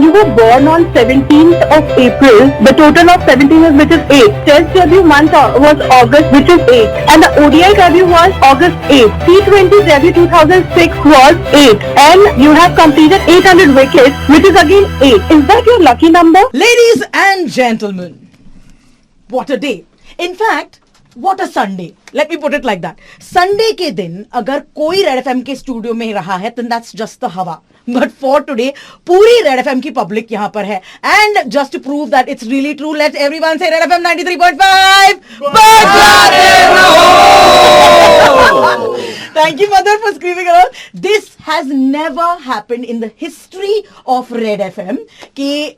you were born on 17th of April. The total of 17 is which is 8. Test debut month was August, which is 8. And the ODI debut was August 8. T20 debut 2006 was 8. And you have completed 800 wickets, which is again 8. Is that your lucky number? Ladies and gentlemen, what a day. In fact, what a Sunday. Let me put it like that. Sunday के दिन अगर कोई Red FM के studio में रहा है, then that's just the हवा. But for today, पूरी Red FM की public यहाँ पर है. And just to prove that it's really true, let everyone say Red FM 93.5. Thank you, Mother, for screaming around. This has never happened in the history of Red FM कि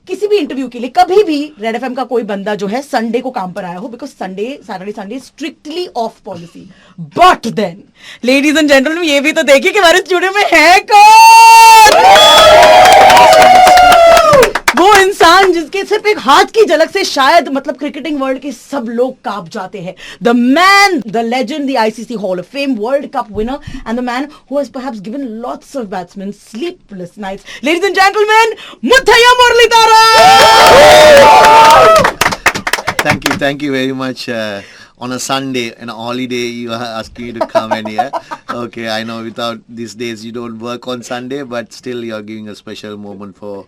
किसी भी interview के लिए कभी भी रेड एफएम का कोई बंदा जो है संडे को काम पर आया हो, because Saturday Sunday strictly off policy. But then ladies and gentlemen, ये भी तो देखिए कि हमारे स्टूडियो में है कौन. वो इंसान जिसके सिर्फ एक हाथ की झलक से शायद मतलब क्रिकेटिंग वर्ल्ड के सब लोग कांप जाते हैं. The man, the legend, the ICC hall of fame, world cup winner, and the man who has perhaps given lots of batsmen sleepless nights. Ladies and gentlemen, Muttiah Muralidaran. Thank you very much. On a Sunday, an holiday, you are asking me to come in here. Okay, I know without these days you don't work on Sunday, but still you are giving a special moment for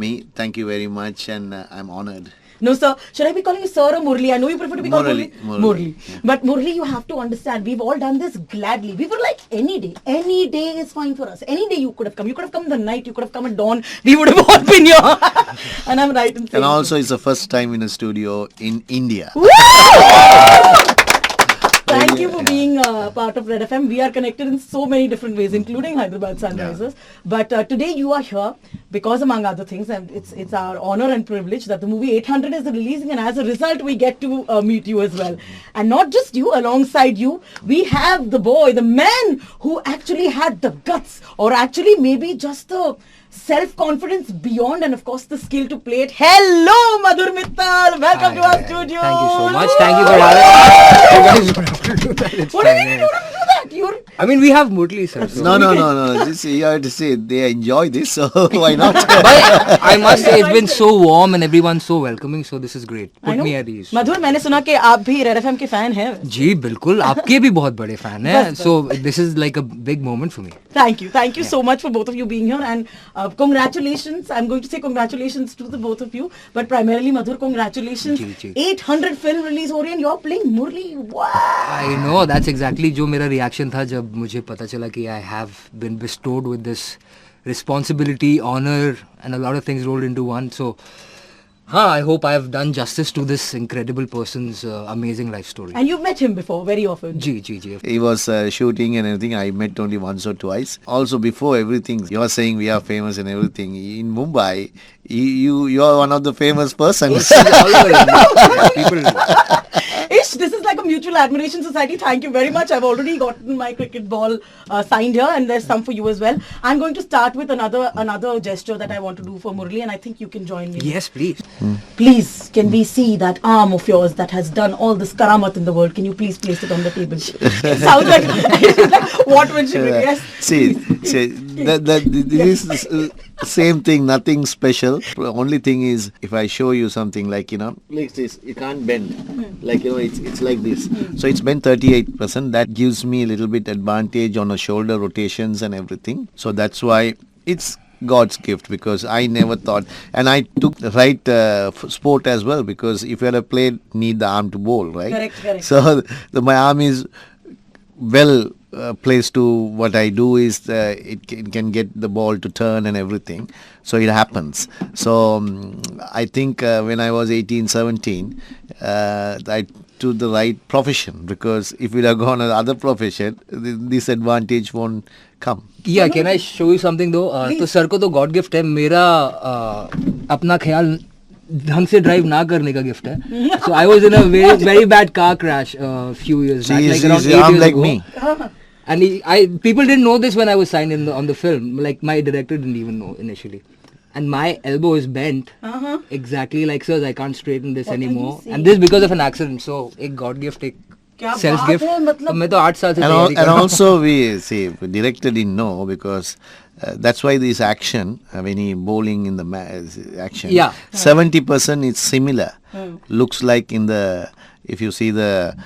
me. Thank you very much, and I'm honored. No, sir. Should I be calling you sir or Murali? I know you prefer to be called Murali. Murali. Yeah. But Murali, you have to understand, we've all done this gladly. We were like, any day is fine for us. Any day you could have come. You could have come the night, you could have come at dawn. We would have all been here. And I'm right in saying. And also, it's the first time in a studio in India. Thank you for being part of Red FM. We are connected in so many different ways, including Hyderabad Sunrisers. Yeah. But today you are here because, among other things, and it's our honor and privilege that the movie 800 is releasing, and as a result, we get to meet you as well. And not just you, alongside you, we have the boy, the man who actually had the guts, or actually maybe just the self-confidence beyond, and of course the skill to play it. Hello, Madhur Mittal. Welcome to our studio. Thank you so much. Thank you for having me. You guys don't have to do that. It's what do you mean you don't have to do that? I mean, we have Murali, sir. So No. Just you have to say they enjoy this, so why not? But I must say it's been so warm and everyone's so welcoming, so this is great. Put me at ease. Madhur, मैंने सुना कि आप भी Red FM के fan हैं. जी बिल्कुल, आपके भी बहुत बड़े fan हैं. So this is like a big moment for me. Thank you so much for both of you being here, and congratulations. I'm going to say congratulations to the both of you, but primarily Madhur, congratulations. 800 film release हो रही है and you're playing Murali. Wow. I know, that's exactly जो मेरा reaction था जब मुझे पता चला कि I have been bestowed with this responsibility, honor, and a lot of things rolled into one. So I hope I have done justice to this incredible person's amazing life story. And you've met him before very often. Ji. He was shooting and everything. I met only once or twice. Also, before everything, you are saying we are famous and everything. In Mumbai, you are one of the famous persons. People. Ish, this is like a mutual admiration society. Thank you very much. I've already gotten my cricket ball signed here, and there's some for you as well. I'm going to start with another gesture that I want to do for Murali, and I think you can join me. Yes, please. Please, can we see that arm of yours that has done all this karamat in the world? Can you please place it on the table? It sounds like what would she be? Yes. See, this is same thing, nothing special. The only thing is, if I show you something like like this, you can't bend. Like it's like this. So it's bent 38%. That gives me a little bit advantage on the shoulder rotations and everything. So that's why it's God's gift, because I never thought, and I took the right sport as well, because if you had a play, need the arm to bowl, right? Correct. So my arm is well placed to what I do is it can get the ball to turn and everything. So it happens. So I think when I was 18, 17, I took the right profession, because if it had gone another profession, this advantage won't come. Yeah, can I show you something though? तो sir को तो God gift है, मेरा अपना ख्याल ढंग से drive ना करने का गिफ्ट है. So I was in a very bad car crash a few years back, like around 8 years like ago. Me. And people didn't know this when I was signed on the film. Like my director didn't even know initially. And my elbow is bent exactly like sir's. I can't straighten this anymore. And this because of an accident. So एक God gift, एक self gift. तो मैं तो 8 साल से तैयारी कर रहा हूँ. And also we see, the director didn't know, because that's why this action, when he bowling in the action, Yeah. 70% is similar. Looks like in the, if you see the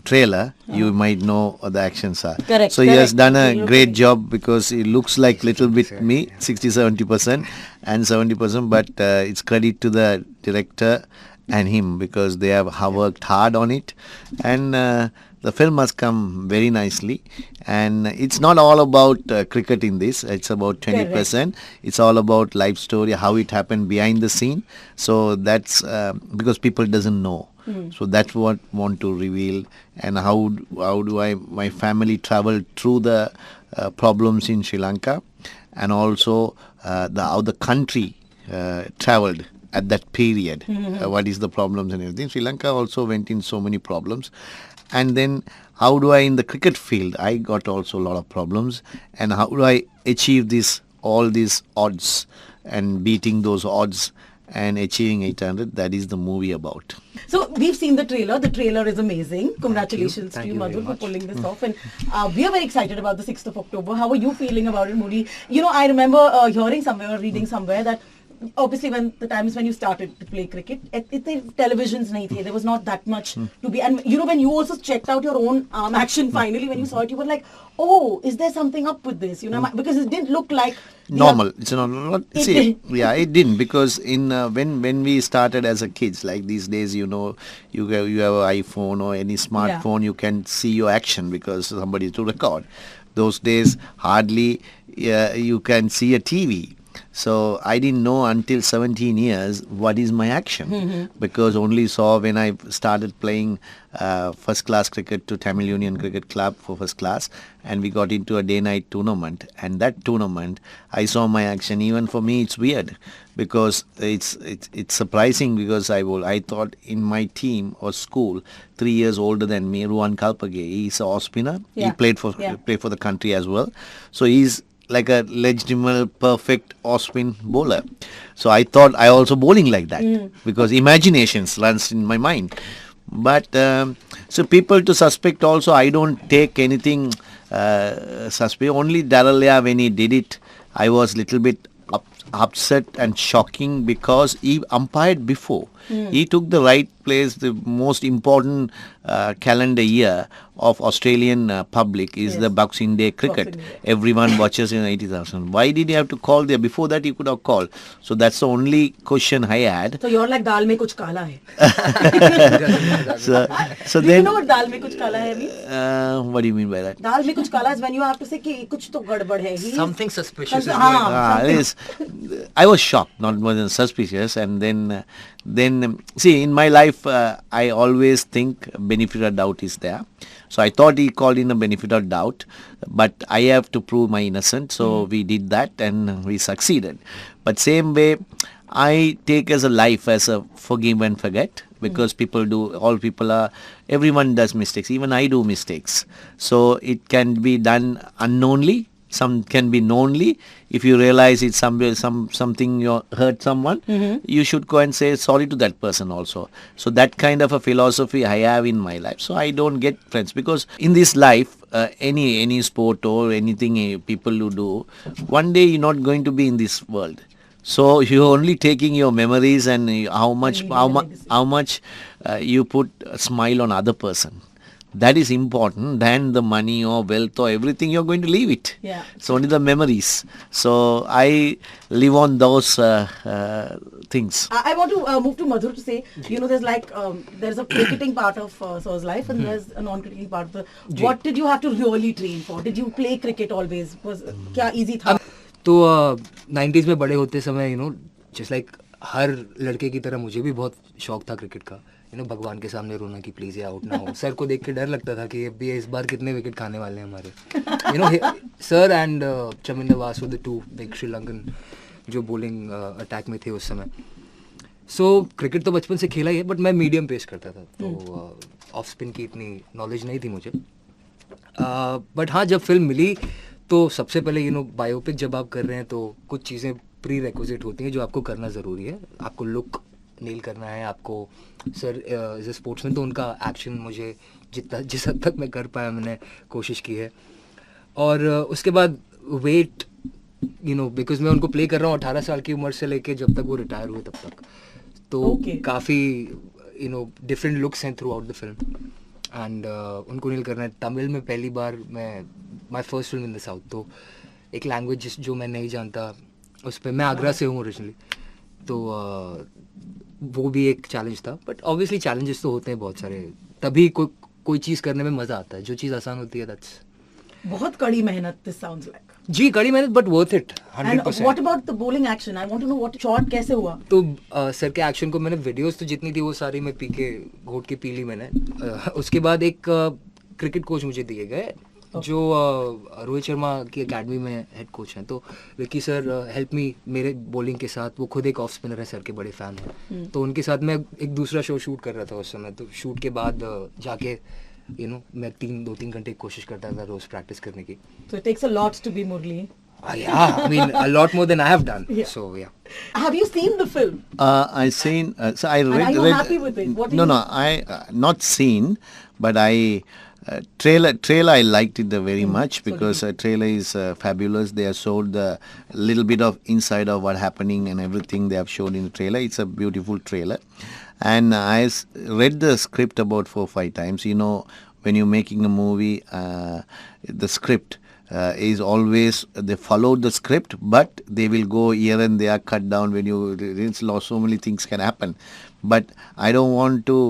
trailer, you might know what the actions are. Correct, So he has correct. done a Absolutely. great job, because it looks like little bit me, 60-70% and 70%, but it's credit to the director and him, because they have worked hard on it, and the film has come very nicely. And it's not all about cricket in this, it's about 20%. It's all about life story, how it happened behind the scene. So that's because people doesn't know. So that's what want to reveal, and how do my family traveled through the problems in Sri Lanka, and also how the country traveled at that period. What is the problems and everything. Sri Lanka also went in so many problems. And then how do I, in the cricket field, I got also a lot of problems, and how do I achieve all these odds, and beating those odds and achieving 800. That is the movie about. So we've seen the trailer. The trailer is amazing. Congratulations Thank to you, you very Madhur, for much. pulling this off. And we are very excited about the 6th of October. How are you feeling about it, Murali? You know, I remember hearing somewhere or reading somewhere that obviously when the times when you started to play cricket, televisions nahi the, there was not that much to be. And you know, when you also checked out your own action finally, when you saw it, you were like, oh, is there something up with this? You know, because it didn't look like normal. It's not It see, didn't. yeah, it didn't, because in when we started as a kids, like these days, you know, you have an iPhone or any smartphone, you can see your action because somebody to record. Those days hardly you can see a TV. So I didn't know until 17 years what is my action, because only saw when I started playing first class cricket to Tamil Union Cricket Club for first class, and we got into a day-night tournament, and that tournament I saw my action. Even for me it's weird, because it's surprising, because I thought in my team or school 3 years older than me, Ruan Kalpage, he's a off spinner. Yeah. He played for the country as well. So he's like a legitimate, perfect off-spin bowler. So I thought I also bowling like that, because imaginations runs in my mind. But so people to suspect also, I don't take anything suspect. Only Daralya, when he did it, I was little bit upset and shocking, because he umpired before. He took the right place. The most important calendar year of Australian public is the Boxing Day cricket. Boxing Day. Everyone watches in 80,000. Why did he have to call there? Before that he could have called. So that's the only question I had. So you're like dal mein kuch kala hai. So Do then you know what dal mein kuch kala hai means? what do you mean by that? Dal mein kuch kala is when you have to say ki kuch to gadbad hai. Something suspicious is Haan, going on. It is, I was shocked, not more than suspicious. And then see, in my life, I always think benefit of doubt is there. So I thought he called in a benefit of doubt, but I have to prove my innocence. So we did that, and we succeeded. But same way, I take as a life as a forgive and forget, because everyone does mistakes. Even I do mistakes. So it can be done unknowingly. Some can be knowingly. If you realize it's something you hurt someone, you should go and say sorry to that person also. So that kind of a philosophy I have in my life. So I don't get friends, because in this life, any sport or anything people who do, one day you're not going to be in this world. So you're only taking your memories and how much you put a smile on other person. That is important than the money or wealth or everything. You're going to leave it. Yeah. It's only the memories. So I live on those things. I want to move to Madhur to say, you know, there's a cricketing part of Sir's life, and there's a non-cricketing part of what did you have to really train for? Did you play cricket always? Was क्या easy था? तो 90s में बड़े होते समय just like हर लड़के की तरह मुझे भी बहुत शौक था क्रिकेट का. भगवान के सामने रोना कि प्लीज ये आउट ना हो. सर को देख के डर लगता था कि अब भी इस बार कितने विकेट खाने वाले हैं हमारे. Sir and Chaminda Vaas the two big Sri Lankan जो बॉलिंग अटैक में थे उस समय. सो क्रिकेट तो बचपन से खेला ही है, बट मैं मीडियम पेस करता था, तो ऑफ स्पिन की इतनी नॉलेज नहीं थी मुझे. बट हाँ, जब फिल्म मिली तो सबसे पहले बायोपिक जब आप कर रहे हैं तो कुछ चीज़ें प्री रिक्विजिट होती हैं जो आपको करना ज़रूरी है. आपको लुक नील करना है आपको. सर एज ए स्पोर्ट्समैन तो उनका एक्शन मुझे जिस हद तक मैं कर पाया मैंने कोशिश की है. और उसके बाद वेट बिकॉज मैं उनको प्ले कर रहा हूँ 18 साल की उम्र से लेके जब तक वो रिटायर हुए तब तक, तो काफ़ी डिफरेंट लुक्स हैं through out the film and उनको नील करना है। तमिल में पहली बार मैं my first film in the south, तो एक लैंग्वेज जो मैं नहीं जानता उस पर, मैं आगरा से हूँ ओरिजिनली, तो वो भी एक चैलेंज था। बट ऑब्वियसली चैलेंजेस तो होते हैं बहुत सारे, तभी कोई चीज़ करने में मज़ा आता है। जो चीज़ आसान होती है दैट्स बहुत कड़ी मेहनत दिस साउंड्स लाइक। जी कड़ी मेहनत but worth it 100%। And what about the bowling action? I want to know what shot कैसे हुआ? तो सर के एक्शन को मैंने वीडियोस तो जितनी थी वो सारी मैं पी के घोट के पी ली मैंने। उसके बाद एक क्रिकेट कोच मुझे दिए गए जो रोहित शर्मा की एकेडमी में हेड कोच हैं, तो विक्की सर हेल्प मी मेरे बॉलिंग के साथ। वो खुद एक ऑफ स्पिनर है, सर के बड़े फ़ैन हैं, तो उनके साथ मैं एक दूसरा शो शूट कर रहा था उस समय। तो शूट के बाद जाके मैं 2-3 घंटे की कोशिश करता था रोज प्रैक्टिस करने की। So it takes a lot to be Murali. Yeah, I mean a lot more than I have done. Yeah. So yeah. Have you seen the film? I seen. So I read. And are you happy with it? What No, I not seen, but I trailer I liked it very much because trailer is fabulous. They have showed the little bit of inside of what happening and everything they have shown in the trailer. It's a beautiful trailer, and I read the script about 4-5 times. When you're making a movie, the script is always they follow the script, but they will go here and there, cut down when so many things can happen. But I don't want to.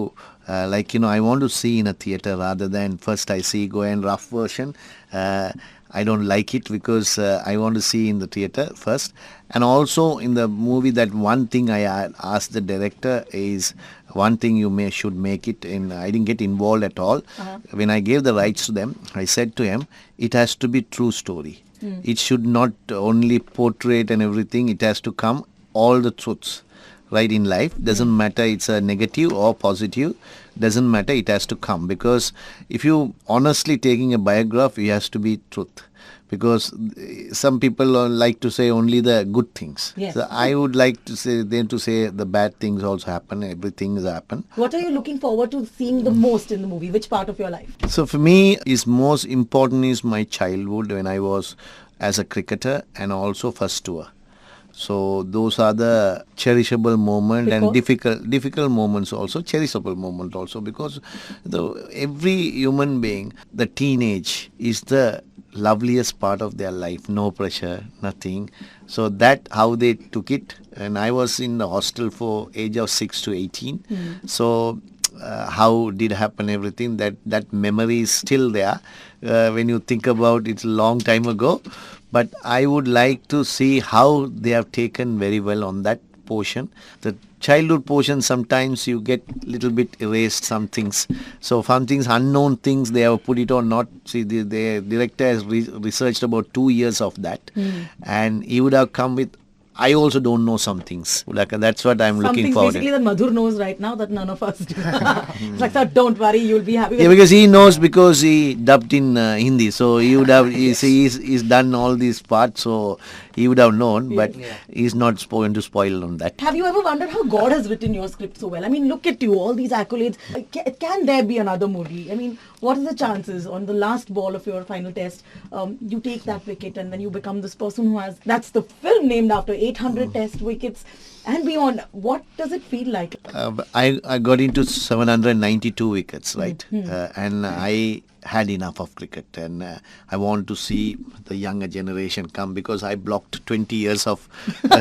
I want to see in a theater rather than first I see go and rough version. I don't like it because I want to see in the theater first. And also in the movie, that one thing I asked the director is one thing should make it. And I didn't get involved at all. When I gave the rights to them, I said to him, it has to be true story. It should not only portray it and everything. It has to come all the truths. Right, in life doesn't matter it's a negative or positive, doesn't matter, it has to come, because if you honestly taking a biography, it has to be truth, because some people like to say only the good things. Yes. So I would like to say the bad things also happen, everything has happened. What are you looking forward to seeing the most in the movie? Which part of your life? So for me is most important is my childhood when I was as a cricketer and also first tour. So those are the cherishable moment and difficult moments also, cherishable moment also, because every human being, the teenage is the loveliest part of their life, no pressure, nothing. So that how they took it. And I was in the hostel for age of 6 to 18. So how did happen everything, that memory is still there. When you think about it, a long time ago. But I would like to see how they have taken very well on that portion. The childhood portion, sometimes you get little bit erased some things. So some things, unknown things, they have put it or not. See, the director has researched about 2 years of that. And he would have come with, I also don't know some things. Like, that's what I'm looking forward to. Basically that Madhur knows right now that none of us do. It's like, sir, don't worry, you'll be happy. Yeah, because he knows, because he dubbed in Hindi. So he would have, he's done all these parts, so he would have known, but he's not going to spoil on that. Have you ever wondered how God has written your script so well? I mean, look at you, all these accolades. Can there be another Murali? I mean, what are the chances on the last ball of your final test, you take that wicket and then you become this person who has, that's the film named after 800 test wickets and beyond. What does it feel like? I got into 792 wickets, right? And I had enough of cricket, and I want to see the younger generation come, because I blocked 20 years of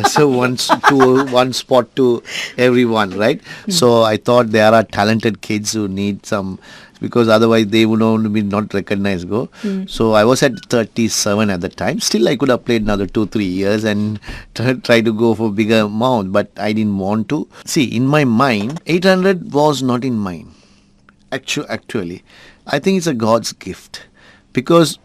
so one spot to everyone, right? So I thought there are talented kids who need some, because otherwise they would only be not recognized. So I was at 37 at the time. Still I could have played another 2-3 years and try to go for bigger amount, but I didn't want to. See, in my mind, 800 was not in mind. Actually, I think it's a God's gift. Because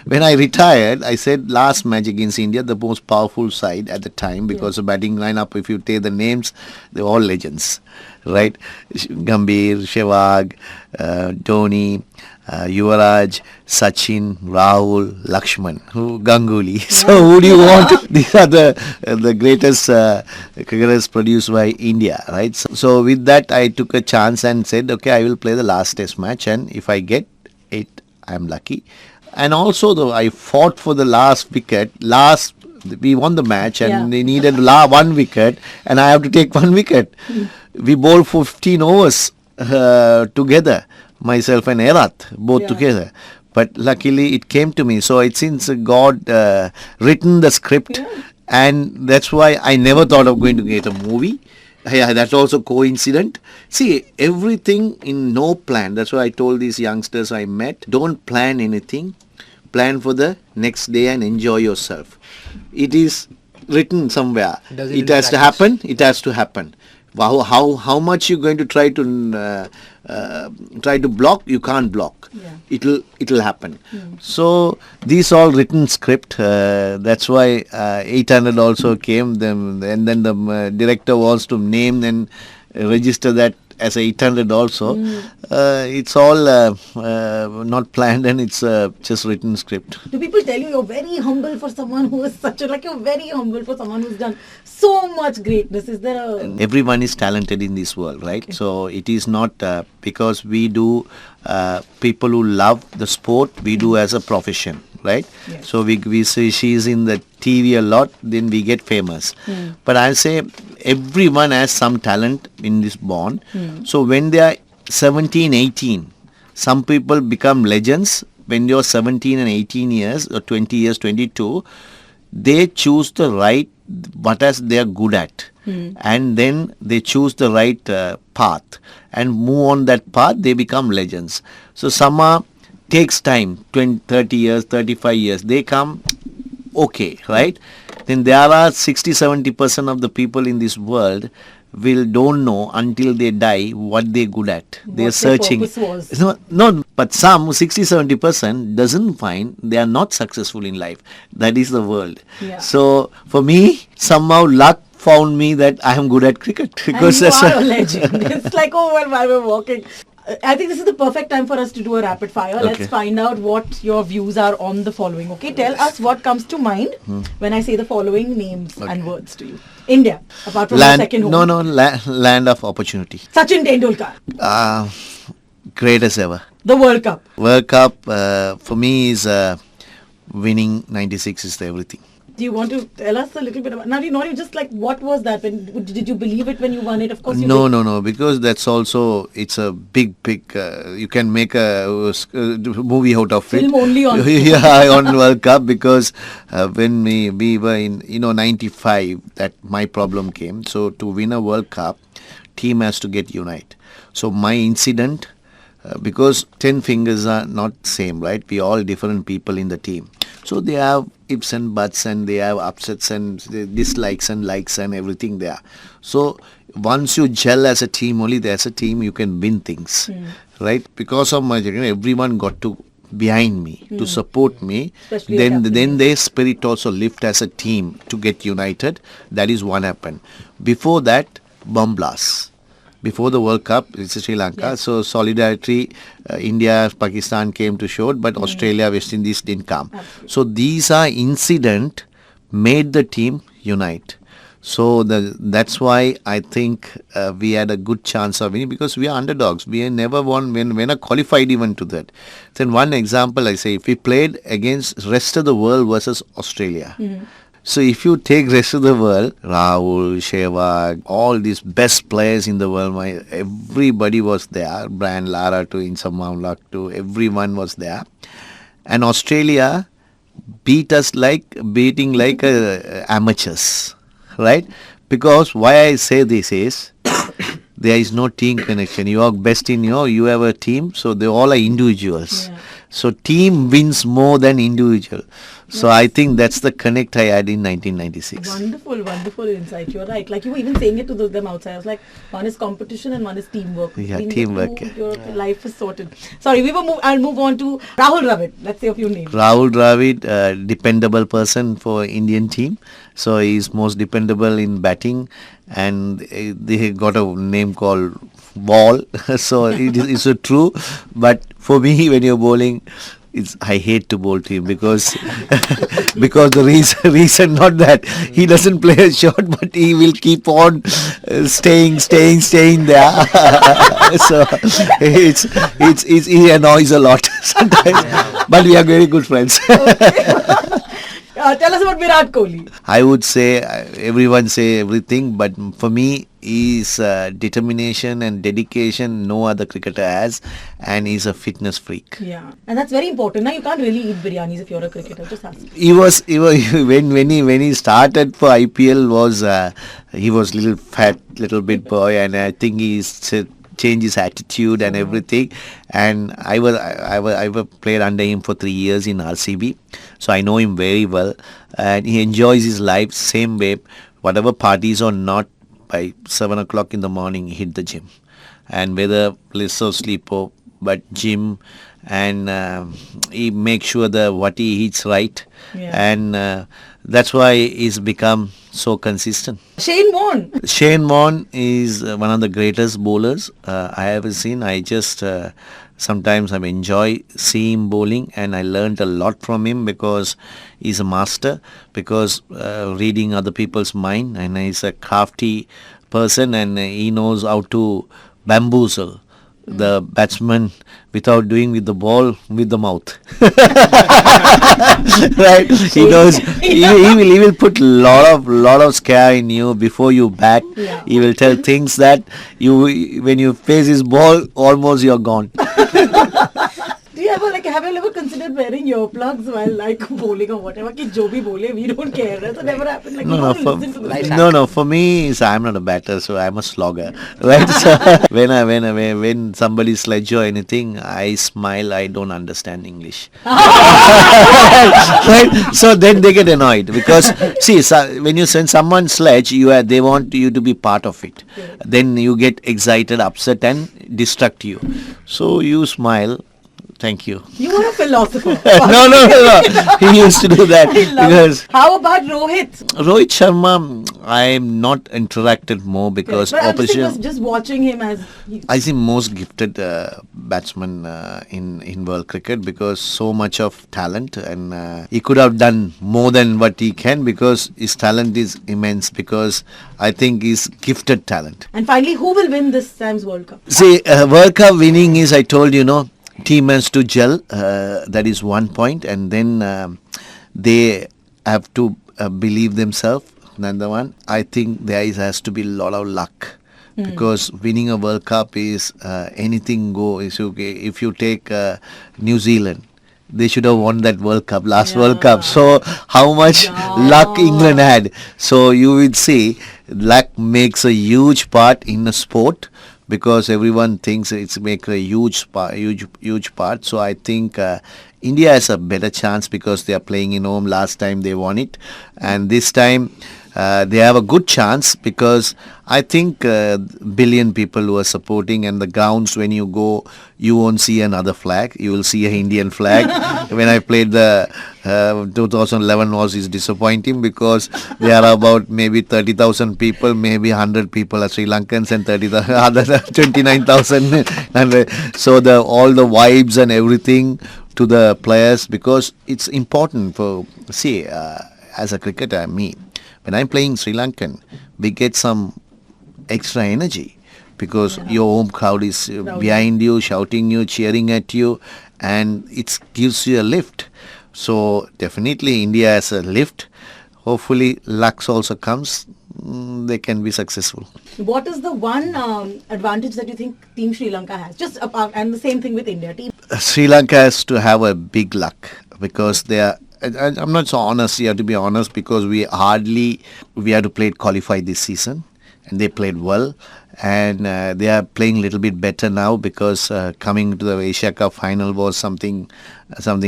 when I retired, I said last match against India, the most powerful side at the time, because the batting lineup, if you take the names, they're all legends, right? Gambhir, Sehwag, Dhoni, Yuvraj, Sachin, Rahul, Lakshman, Ganguly. So who do you want? These are the greatest cricketers produced by India, right? So with that, I took a chance and said, okay, I will play the last test match, and if I get it, I'm lucky. And also, though, I fought for the last wicket. We won the match, and they needed one wicket, and I have to take one wicket. We bowled for 15 overs together, myself and Erath, both together. But luckily, it came to me. So it seems God written the script, and that's why I never thought of going to get a movie. Yeah, that's also coincident. See, everything in no plan. That's why I told these youngsters I met, don't plan anything. Plan for the next day and enjoy yourself. It is written somewhere. It has to happen. It has to happen. How much you're going to try to block? You can't block. It'll happen. So these all written script. That's why 800 also came. And then the director wants to name and register that as 800 also. It's all not planned, and it's just written script. Do people tell you you're very humble for someone who is you're very humble for someone who's done so much greatness? Is there a... Everyone is talented in this world, right? Okay. So it is not because we do, people who love the sport, we do as a profession, right? Yes. So we say she's in the TV a lot, then we get famous. But I say everyone has some talent in this bond. So when they are 17, 18, some people become legends. When you're 17 and 18 years or 20 years, 22, they choose the right, what as they are good at. And then they choose the right path and move on that path, they become legends. So some takes time, 20, 30 years, 35 years, they come okay, right? Then there are 60-70% of the people in this world don't know until they die what they're good at. They're searching. No, but some 60-70% doesn't find they are not successful in life. That is the world. So for me, somehow luck found me that I am good at cricket. Because and you are a legend. It's like, oh, well, while we're walking. I think this is the perfect time for us to do a rapid fire. Okay. Let's find out what your views are on the following. Okay, tell us what comes to mind when I say the following names and words to you. India, apart from the second home. Land of opportunity. Sachin Tendulkar. Greatest ever. The World Cup. World Cup for me is winning 96 is everything. Do you want to tell us a little bit about, not even just like what was that, did you believe it when you won it? Of course you did. No, because that's also, it's a big, you can make a movie out of Film only on on World Cup, because when we were in 95, that my problem came. So to win a World Cup, team has to get unite. So my incident, because 10 fingers are not same, right? We all different people in the team. So they have ifs and buts, and they have upsets and dislikes and likes and everything there. So once you gel as a team, only as a team you can win things, right? Because of my, everyone got to behind me to support me. Especially then their spirit also lift as a team to get united. That is what happened. Before that, bomb blast. Before the World Cup, it's Sri Lanka. Yes. So solidarity, India, Pakistan came to show, but Australia, West Indies didn't come. Absolutely. So these are incident made the team unite. So that's why I think we had a good chance of winning, because we are underdogs. We never won when qualified even to that. Then one example I say, if we played against rest of the world versus Australia. So if you take rest of the world, Rahul, Sehwag, all these best players in the world, everybody was there. Brian Lara to Insamam Luck to everyone was there. And Australia beat us beating like amateurs, right? Because why I say this is, there is no team connection. You are best in you have a team, so they all are individuals. Yeah. So team wins more than individual. So I think that's the connect I had in 1996. Wonderful insight. You're right. Like you were even saying it to them outside. I was like, one is competition and one is teamwork. Yeah, teamwork. Your life is sorted. Sorry, I'll move on to Rahul Dravid. Let's say a few names. Rahul Dravid, dependable person for Indian team. So he's most dependable in batting, and they got a name called Wall. So it's true. But for me, when you're bowling, I hate to bowl to him because because the reason not that he doesn't play a shot, but he will keep on staying there. So he annoys a lot sometimes, but we are very good friends. Tell us about Virat Kohli. I would say everyone say everything, but for me, his determination and dedication no other cricketer has, and he's a fitness freak. Yeah, and that's very important. Now you can't really eat biryanis if you're a cricketer. Just ask. He was when he started for IPL he was little fat little bit boy, and I think he's changed his attitude and everything. And I played under him for 3 years in RCB, so I know him very well, and he enjoys his life same way. Whatever parties or not, by 7 o'clock in the morning he hit the gym, and whether less or sleeper, but gym, and he makes sure that what he eats right, and that's why he's become so consistent. Shane Warne is one of the greatest bowlers I ever seen. I just sometimes I enjoy seeing him bowling, and I learned a lot from him because he's a master, because reading other people's mind, and he's a crafty person, and he knows how to bamboozle the batsman without doing with the ball with the mouth. Right? He knows he will put lot of scare in you before you bat. Yeah. He will tell things that when you face his ball, almost you're gone. Have you ever considered wearing earplugs while bowling or whatever? Ki jo bhi bole, we don't care. That's never happened. No, for me, I'm not a batter, so I'm a slogger. Right? So when somebody sledge or anything, I smile. I don't understand English. Right? So then they get annoyed because when you send someone sledge, they want you to be part of it. Yeah. Then you get excited, upset, and distract you. So you smile. Thank you. You are a philosopher. No. He used to do that. Because how about Rohit? Rohit Sharma, I'm not interacted more because opposition. Just watching him as. I see most gifted batsman in world cricket because so much of talent, and he could have done more than what he can because his talent is immense. Because I think he's gifted talent. And finally, who will win this time's World Cup? See, World Cup winning is, I told you, team has to gel, that is one point, and then they have to believe themselves. Another one, I think has to be a lot of luck, because winning a World Cup is anything go. Is okay. If you take New Zealand, they should have won that World Cup, World Cup. So how much luck England had? So you will see luck makes a huge part in a sport, because everyone thinks it's make a huge part. So I think India has a better chance because they are playing in home. Last time they won it, and this time they have a good chance because I think billion people who are supporting, and the grounds when you go, you won't see another flag. You will see an Indian flag. When I played the 2011 is disappointing because there are about maybe 30,000 people, maybe 100 people are Sri Lankans and 29,000. So all the vibes and everything to the players, because it's important for, as a cricketer, when I'm playing Sri Lankan, we get some extra energy because your home crowd is behind you, shouting you, cheering at you, and it gives you a lift. So definitely India has a lift. Hopefully luck also comes. They can be successful. What is the one advantage that you think Team Sri Lanka has? And the same thing with India. Sri Lanka has to have a big luck because they are. I'm not so honest. You have to be honest because we had to qualify this season, and they played well, and they are playing a little bit better now because coming to the Asia Cup final was something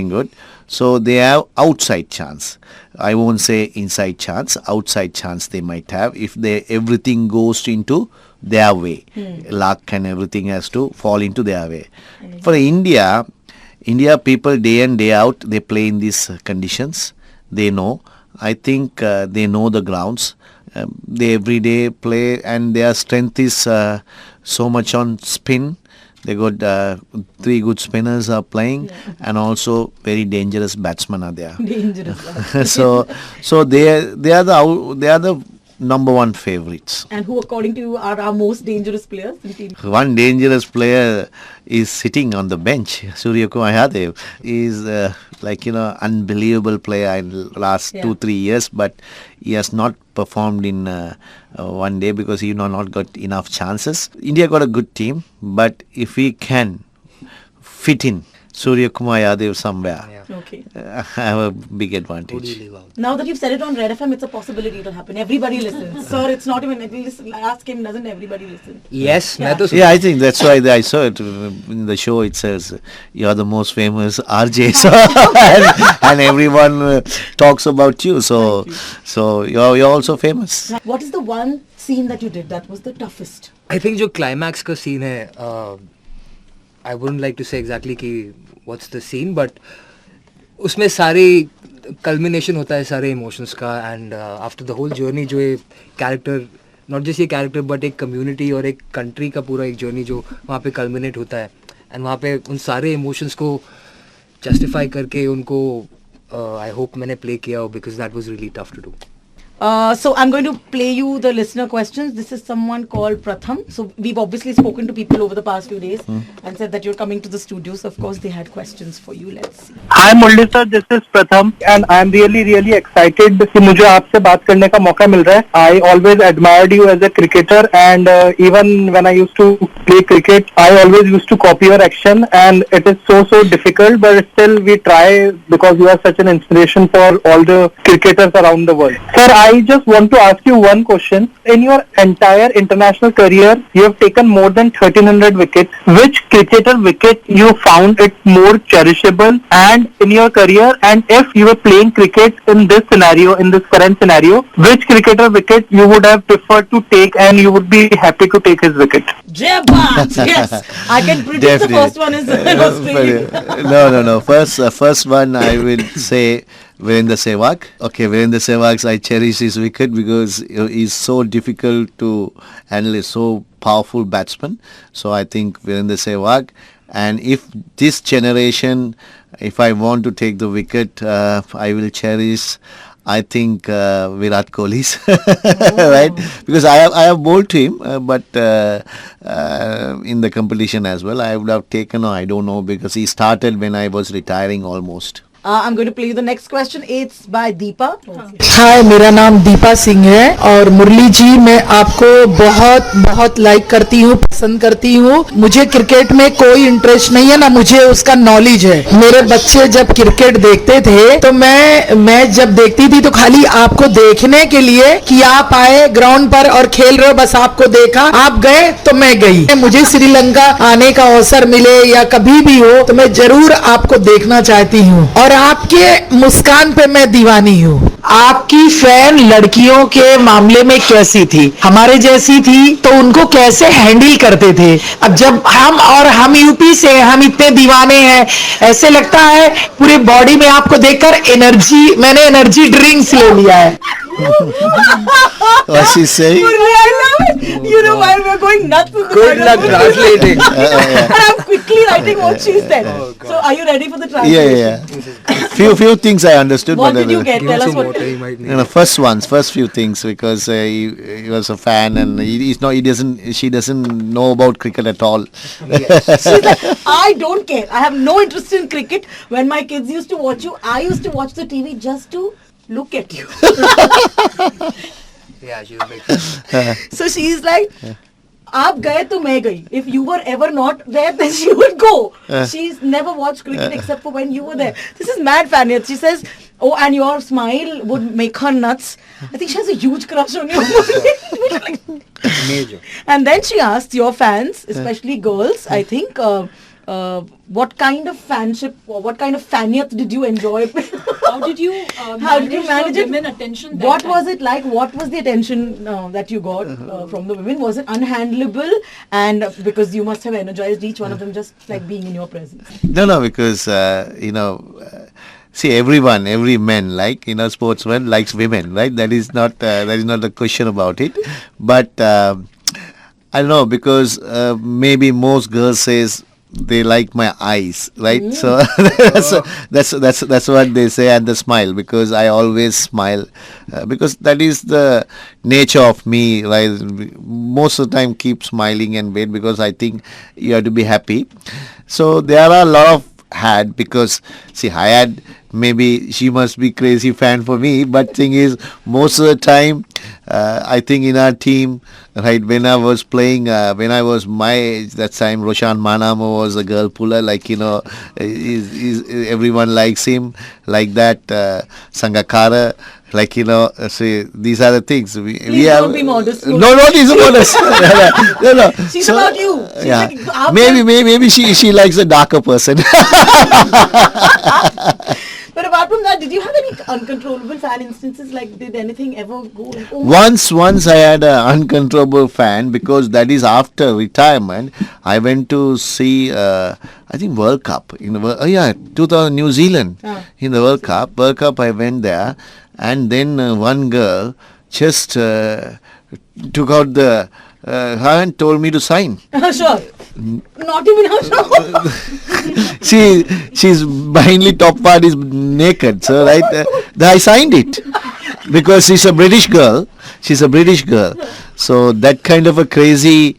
good. So they have outside chance. I won't say inside chance. Outside chance they might have if everything goes into their way. Luck and everything has to fall into their way. For India people day in day out they play in these conditions. They know. I think they know the grounds. They every day play, and their strength is so much on spin. They got 3 good spinners are playing, and also very dangerous batsmen are there. Dangerous. So they are the number 1 favorites. And who, according to you, are our most dangerous players in team? One dangerous player is sitting on the bench. Surya Kumar Yadav is unbelievable player in last 2-3 years, but he has not performed in one day because he not got enough chances. India got a good team, but if we can fit in Surya Kumar Yadav somewhere, Okay. I have a big advantage. Now that you've said it on Red FM, it's a possibility it'll happen. Everybody listens. Sir, it's not even, ask him, doesn't everybody listen? Yes, Yeah. Yeah, I think that's why I saw it in the show. It says you're the most famous RJ, so, and everyone talks about you. So you're also famous. What is the one scene that you did that was the toughest? I think जो climax का scene है, I wouldn't like to say exactly कि what's the scene, but उसमें सारी culmination होता है सारे emotions का, and after the whole journey जो ये character, not just ये character but एक community और एक country का पूरा एक journey जो वहाँ पे culminate होता है, and वहाँ पे उन सारे emotions को justify करके उनको I hope मैंने play किया हो, because that was really tough to do. So I'm going to play you the listener questions. This is someone called Pratham. So we've obviously spoken to people over the past few days and said that you're coming to the studio. So of course they had questions for you. Let's see. Hi Murali sir, this is Pratham and I'm really excited कि मुझे आपसे बात करने का मौका मिल रहा है. I always admired you as a cricketer and even when I used to play cricket, I always used to copy your action and it is so difficult, but still we try because you are such an inspiration for all the cricketers around the world. Sir, I just want to ask you one question. In your entire international career, you have taken more than 1300 wickets. Which cricketer wicket you found it more cherishable and in your career? And if you were playing cricket in this scenario, in this current scenario, which cricketer wicket you would have preferred to take and you would be happy to take his wicket? Jabat! Yes! I can predict Definitely. the first one is Australia. No. First one I will say Virendra Sehwag. Okay, Virendra Sehwag, I cherish his wicket because he's so difficult to handle. He's so powerful batsman. So I think Virendra Sehwag. And if this generation, if I want to take the wicket, I will cherish, I think, Virat Kohli's, right? Because I have bowled to him, but in the competition as well, I would have taken, I don't know, because he started when I was retiring almost. I'm going to play you the next question. It's by Deepa. हाय, मेरा नाम दीपा सिंह है और मुरली जी मैं आपको बहुत like करती हूँ, पसंद करती हूँ. मुझे क्रिकेट में कोई इंटरेस्ट नहीं है, ना मुझे उसका नॉलेज है. मेरे बच्चे जब क्रिकेट देखते थे तो मैं जब देखती थी तो खाली आपको देखने के लिए कि आप आए ग्राउंड पर और खेल रहे हो, बस आपको देखा, आप गए तो मैं गई. मुझे श्रीलंका आने का अवसर मिले या कभी भी हो तो मैं जरूर आपको देखना चाहती हूँ और आपके मुस्कान पे मैं दीवानी हूँ. आपकी फैन लड़कियों के मामले में कैसी थी? हमारे जैसी थी तो उनको कैसे हैंडल करते थे? अब जब हम यूपी से, हम इतने दीवाने हैं, ऐसे लगता है पूरे बॉडी में आपको देखकर मैंने एनर्जी ड्रिंक्स ले लिया है. What she's saying? I love it. You know why we're going nuts with the Good luck translating. And I'm quickly writing what she said. So are you ready for the translation? Yeah. Few things I understood. What but did you get? Give Tell him us some what. water, he might need. First few things, because he was a fan and she doesn't know about cricket at all. She's like, I don't care. I have no interest in cricket. When my kids used to watch you, I used to watch the TV just to look at you. Yeah, she was like, So she's like, आप गए तो मैं गई. If you were ever not there, then she would go. She's never watched cricket except for when you were there. This is mad fan. She says, oh, and your smile would make her nuts. I think she has a huge crush on you. major. And then she asks your fans, especially girls, I think, what kind of fanship or what kind of fanyat did you enjoy? How did you manage the it? women attention? That What time? was it like? What was the attention that you got from the women? Was it unhandleable? And because you must have energized each one of them just like being in your presence. No, because see, every man, sportsman likes women, right? That is not a question about it. But I don't know, because maybe most girls says they like my eyes, right? So that's what they say, and the smile, because I always smile, because that is the nature of me, right? Most of the time keep smiling and wait, because I think you have to be happy. So there are a lot of had, because see, I had, maybe she must be crazy fan for me, but thing is, most of the time I think in our team, right, when I was playing, when I was my age, that time Roshan Manamo was a girl puller, like, everyone likes him, like that, Sangakara, like, see, these are the things we don't have. be modest. No, not is modest. No. She's about you. She's Yeah, like, maybe she likes a darker person. But apart from that, did you have any uncontrollable fan instances? Like, did anything ever go? Oh, Once I had an uncontrollable fan, because that is after retirement. I went to see, I think, World Cup in the 2000 New Zealand in the World Cup. I went there, and then one girl just took out the hand, told me to sign. sure. Not even her show. She's blindly top part is naked, so right, I signed it, because she's a British girl. So that kind of a crazy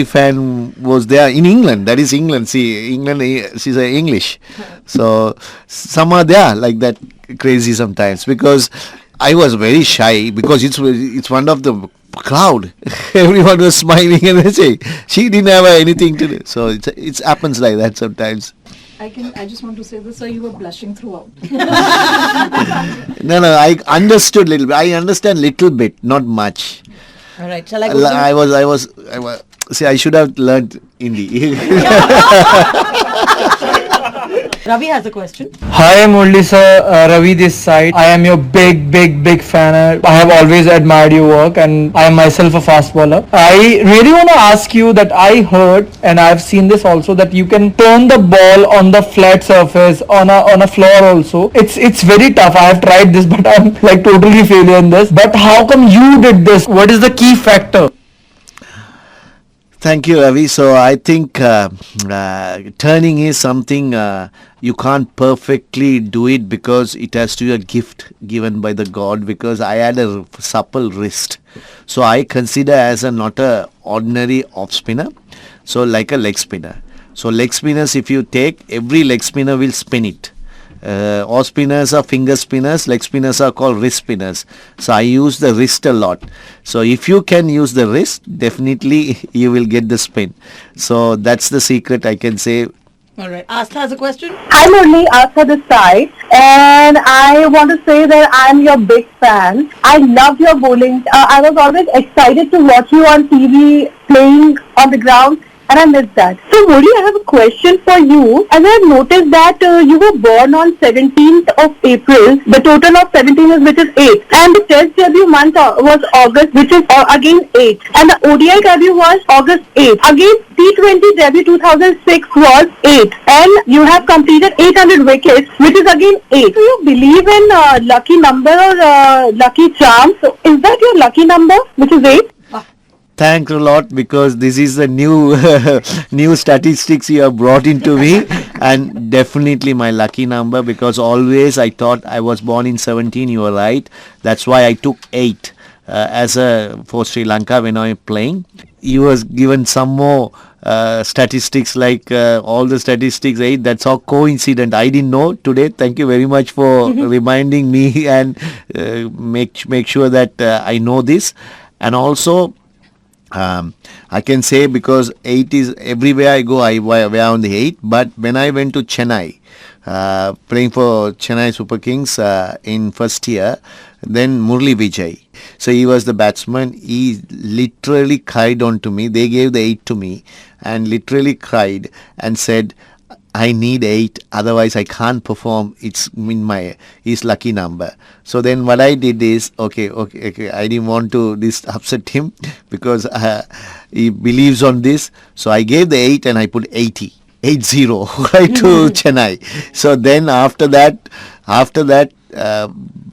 fan was there in England. That is England. See, England, she's a English. So some are there like that, crazy sometimes, because I was very shy, because it's one of the crowd. Everyone was smiling, and they say she didn't have anything to do. So it happens like that sometimes. I just want to say this, sir, you were blushing throughout. No, I understood little bit. I understand little bit, not much. All right, shall I go? I was. See, I should have learned Hindi. Ravi has a question. Hi Murali sir, Ravi this side. I am your big fan. I have always admired your work, and I am myself a fast bowler. I really want to ask you that I heard, and I have seen this also, that you can turn the ball on the flat surface, on a floor also. It's very tough. I have tried this, but I'm like totally failure in this. But how come you did this? What is the key factor? Thank you, Ravi. So I think turning is something you can't perfectly do it, because it has to be a gift given by the God, because I had a supple wrist. So I consider as not a ordinary off spinner, so like a leg spinner. So leg spinners, if you take, every leg spinner will spin it. Off spinners are finger spinners, leg spinners are called wrist spinners. So I use the wrist a lot. So if you can use the wrist, definitely you will get the spin. So that's the secret, I can say. All right, Astha has a question. Hi Murali, Astha this side, and I want to say that I'm your big fan. I love your bowling. I was always excited to watch you on TV playing on the ground, and I missed that. So Murali, I have a question for you. As I have noticed that you were born on 17th of April. The total of 17 is, which is 8. And the test debut month was August, which is again 8. And the ODI debut was August 8. Again, T20 debut 2006 was 8. And you have completed 800 wickets, which is again 8. Do you believe in lucky number or lucky charm? So is that your lucky number, which is 8? Thanks a lot, because this is the new statistics you have brought into me, and definitely my lucky number, because always I thought I was born in 17. You are right. That's why I took 8 for Sri Lanka when I was playing. You was given some more statistics, like all the statistics 8. That's all coincident. I didn't know today. Thank you very much for reminding me, and make sure that I know this. And also, I can say, because 8 is everywhere I go, I wear on the 8. But when I went to Chennai, playing for Chennai Super Kings in first year, then Murali Vijay. So he was the batsman. He literally cried onto me. They gave the 8 to me, and literally cried and said, I need 8, otherwise I can't perform. It's in his lucky number. So then what I did is, okay, I didn't want to upset him, because he believes on this. So I gave the 8 and I put 80 right to Chennai. So then after that,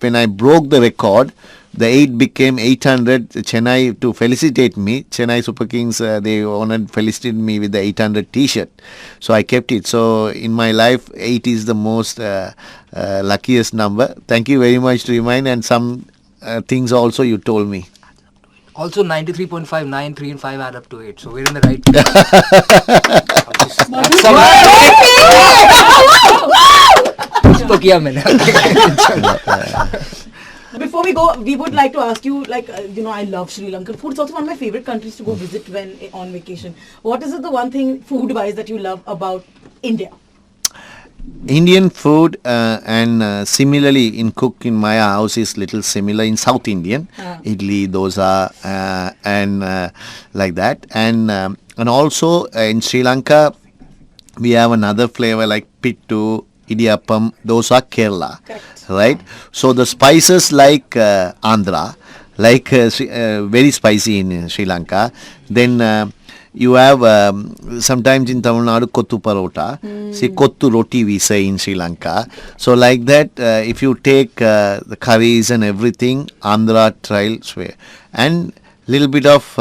when I broke the record, the 8 became 800. Chennai, to felicitate me, Chennai Super Kings, they honored, felicitated me with the 800 T-shirt. So I kept it. So in my life, 8 is the most luckiest number. Thank you very much to remind, and some things also you told me. Also 93.5, 9, 3 and 5 add up to 8. So we're in the right place. कुछ तो किया मैंने. Before we go, we would like to ask you, like, I love Sri Lankan food. It's also one of my favorite countries to go visit when on vacation. What is the one thing food-wise that you love about India? Indian food and similarly in cook in my house is little similar in South Indian, idli, dosa and like that, and also in Sri Lanka we have another flavor like pittu, idiyappam, those are Kerala. Correct. Right? So the spices like Andhra, like very spicy in Sri Lanka. Then you have sometimes in Tamil Nadu kottu parota. See, kottu roti we say in Sri Lanka. So like that, if you take the curries and everything, Andhra trials and little bit of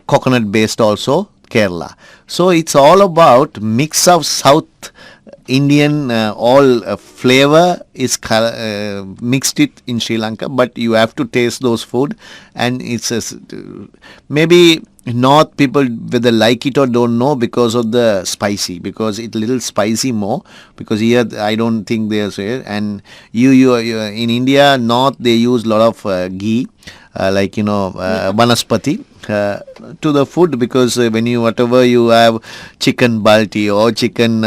coconut based also Kerala. So it's all about mix of South Indian all flavor is mixed it in Sri Lanka, but you have to taste those food, and it's maybe North people whether like it or don't know because of the spicy, because it's little spicy more, because here I don't think they are so, and you in India North they use lot of ghee like vanaspati to the food, because when you whatever you have chicken balti or chicken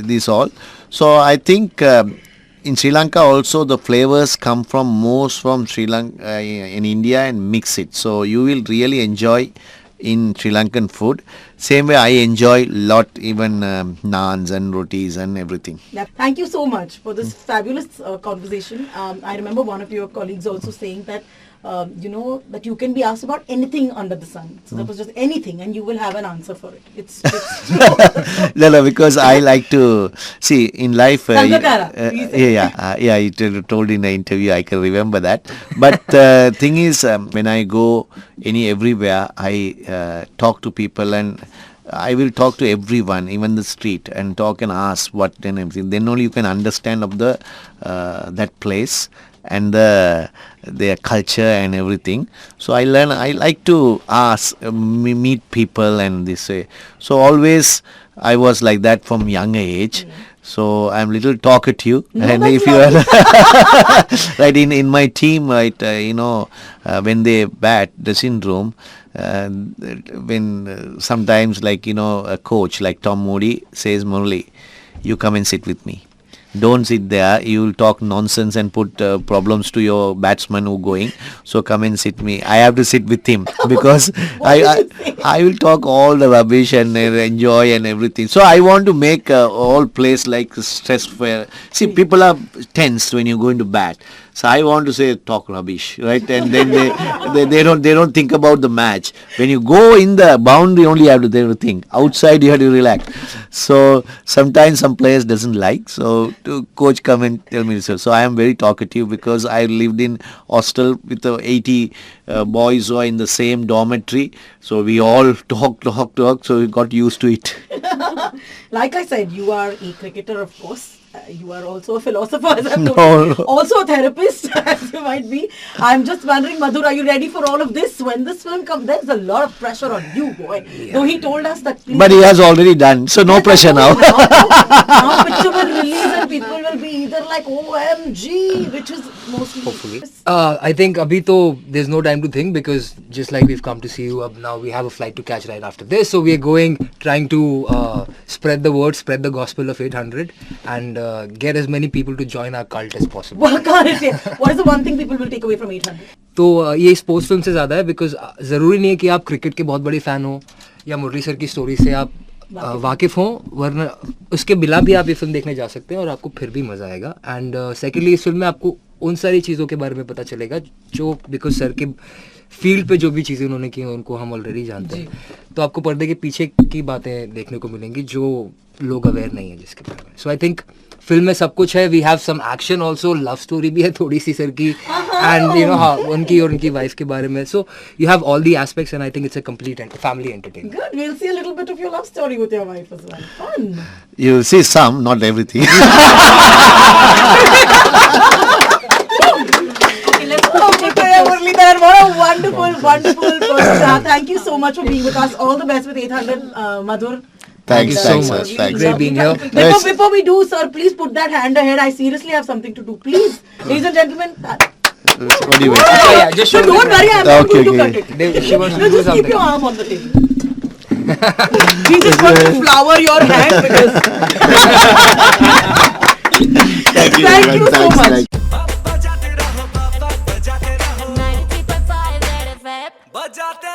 this all. So I think in Sri Lanka also the flavors come from most from Sri Lanka in India and mix it. So you will really enjoy in Sri Lankan food. Same way I enjoy lot even naans and rotis and everything. Yeah, thank you so much for this fabulous conversation. I remember one of your colleagues also saying that that you can be asked about anything under the sun. So that was just anything, and you will have an answer for it. It's no, because I like to see in life. You told in the interview, I can remember that. But thing is, when I go everywhere, I talk to people, and I will talk to everyone, even the street, and talk and ask what and everything. Then only you can understand of the that place and their culture and everything. So I like to ask, meet people and this way. So always I was like that from younger age. So I'm little talkative, and if you are right in my team, right, when they bat the syndrome, when sometimes a coach like Tom Moody says, Murali, you come and sit with me. Don't sit there, you will talk nonsense and put problems to your batsman who going. So come and sit me. I have to sit with him because I will talk all the rubbish and enjoy and everything. So I want to make all place like stress fair. See, people are tense when you go into bat. So I want to say talk rubbish, right? And then they don't think about the match. When you go in the boundary, only you have to think. Outside you have to relax. So sometimes some players doesn't like. So to coach come and tell me so. So I am very talkative because I lived in hostel with 80 boys who are in the same dormitory. So we all talk. So we got used to it. Like I said, you are a cricketer, of course. You are also a philosopher, as I've told you. Also a therapist, as you might be. I'm just wondering, Madhur, are you ready for all of this? When this film comes, there's a lot of pressure on you, boy. Yeah. Though he told us that... But he has already done, so no pressure now. Now picture will release and people will be either like, OMG, which is mostly... Hopefully. I think abhi to there's no time to think, because just like we've come to see you, now we have a flight to catch right after this. So we are trying to spread the word, spread the gospel of 800 and get as many people to join our cult as possible. What is the one thing people will take away from 800? तो ये sports film से ज़्यादा है, because ज़रूरी नहीं है कि आप क्रिकेट के बहुत बड़े फ़ैन हो या मुरली सर की स्टोरी से आप वाकिफ़ हों, वरना उसके बिना भी आप ये फिल्म देखने जा सकते हैं और आपको फिर भी मज़ा आएगा. एंड सेकेंडली इस फिल्म में आपको उन सारी चीज़ों के बारे में पता चलेगा जो बिकॉज सर के फील्ड पे जो भी चीज़ें उन्होंने की उनको हम ऑलरेडी जानते हैं. तो आपको पर्दे के पीछे की बातें देखने को मिलेंगी जो लोग अवेयर नहीं है जिसके बारे में. सो आई थिंक फिल्म में सब कुछ है. We have some action also, love story भी है थोड़ी सी सर की, and you know हाँ उनकी और उनकी wife के बारे में. So you have all the aspects, and I think it's a complete family entertainment. Good. We'll see a little bit of your love story with your wife as well. Fun. You see some, not everything. Muttiah Muralidaran, what a wonderful person. Thank you so much for being with us. All the best with 800 Madhur. Thanks so sir. much. Thanks. Great being here. Before we do, sir, please put that hand ahead. I seriously have something to do. Please, ladies and gentlemen. What do you mean? Yeah, just So show don't worry, I'm not going to cut it. She wants to No, do just keep something. your arm on the table. We just want to flower your hand because. Thank you. Thank you so Thanks, much. thanks. 93.5 Red FM बजाते